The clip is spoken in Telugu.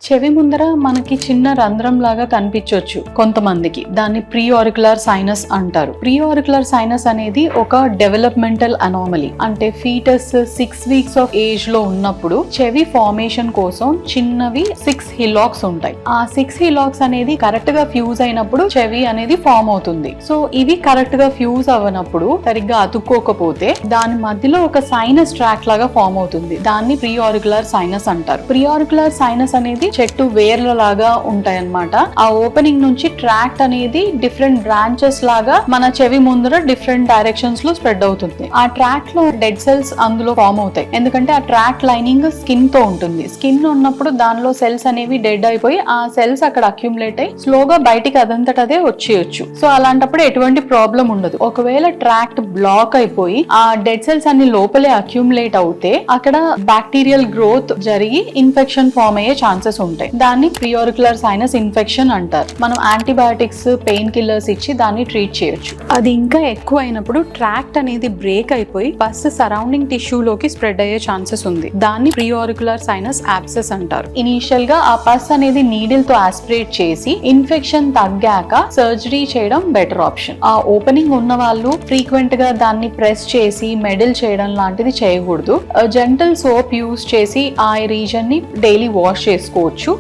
చెవి ముందర మనకి చిన్న రంధ్రం లాగా కనిపించవచ్చు కొంతమందికి. దాన్ని ప్రీ ఆరికులర్ సైనస్ అంటారు. ప్రీ ఆరికులర్ సైనస్ అనేది ఒక డెవలప్మెంటల్ అనామలీ. అంటే ఫీటస్ 6 వీక్స్ ఆఫ్ ఏజ్ లో ఉన్నప్పుడు చెవి ఫార్మేషన్ కోసం చిన్నవి 6 హిలాక్స్ ఉంటాయి. ఆ 6 హిలాక్స్ అనేది కరెక్ట్ గా ఫ్యూజ్ అయినప్పుడు చెవి అనేది ఫామ్ అవుతుంది. సో ఇవి కరెక్ట్ గా ఫ్యూజ్ అవ్వనప్పుడు, సరిగ్గా అతుక్కోకపోతే దాని మధ్యలో ఒక సైనస్ ట్రాక్ లాగా ఫామ్ అవుతుంది. దాన్ని ప్రీ ఆరికులర్ సైనస్ అంటారు. ప్రీ ఆరికులర్ సైనస్ అనేది చెట్టు వేర్ల లాగా ఉంటాయి అన్నమాట. ఆ ఓపెనింగ్ నుంచి ట్రాక్ట్ అనేది డిఫరెంట్ బ్రాంచెస్ లాగా మన చెవి ముందర డిఫరెంట్ డైరెక్షన్స్ లో స్ప్రెడ్ అవుతుంది. ఆ ట్రాక్ లో డెడ్ సెల్స్ అందులో ఫామ్ అవుతాయి. ఎందుకంటే ఆ ట్రాక్ లైనింగ్ స్కిన్ తో ఉంటుంది. స్కిన్ ఉన్నప్పుడు దానిలో సెల్స్ అనేవి డెడ్ అయిపోయి ఆ సెల్స్ అక్కడ అక్యుములేట్ అయ్యి స్లోగా బయటికి అదంతటదే వచ్చేయచ్చు. సో అలాంటప్పుడు ఎటువంటి ప్రాబ్లం ఉండదు. ఒకవేళ ట్రాక్ట్ బ్లాక్ అయిపోయి ఆ డెడ్ సెల్స్ అన్ని లోపలే అక్యుములేట్ అవుతే అక్కడ బ్యాక్టీరియల్ గ్రోత్ జరిగి ఇన్ఫెక్షన్ ఫామ్ అయ్యే ఛాన్సెస్ ఉంటాయి. దాన్ని ప్రీ ఆరికులర్ సైనస్ ఇన్ఫెక్షన్ అంటారు. మనం యాంటీబయాటిక్స్, పెయిన్ కిల్లర్స్ ఇచ్చి దాన్ని ట్రీట్ చేయొచ్చు. అది ఇంకా ఎక్కువ అయినప్పుడు ట్రాక్ట్ అనేది బ్రేక్ అయిపోయి పస్ సరౌండింగ్ టిష్యూలోకి స్ప్రెడ్ అయ్యే ఛాన్సెస్ ఉంది. దాన్ని ప్రీ ఆరికులర్ సైనస్ యాబ్సెస్ అంటారు. ఇనీషియల్ గా ఆ పస్ అనేది నీడిల్ తో ఆస్పిరేట్ చేసి ఇన్ఫెక్షన్ తగ్గాక సర్జరీ చేయడం బెటర్ ఆప్షన్. ఆ ఓపెనింగ్ ఉన్న వాళ్ళు ఫ్రీక్వెంట్ గా దాన్ని ప్రెస్ చేసి మెడిల్ చేయడం లాంటిది చేయకూడదు. జెంటల్ సోప్ యూస్ చేసి ఆ రీజన్ ని డైలీ వాష్ చేసుకోవచ్చు.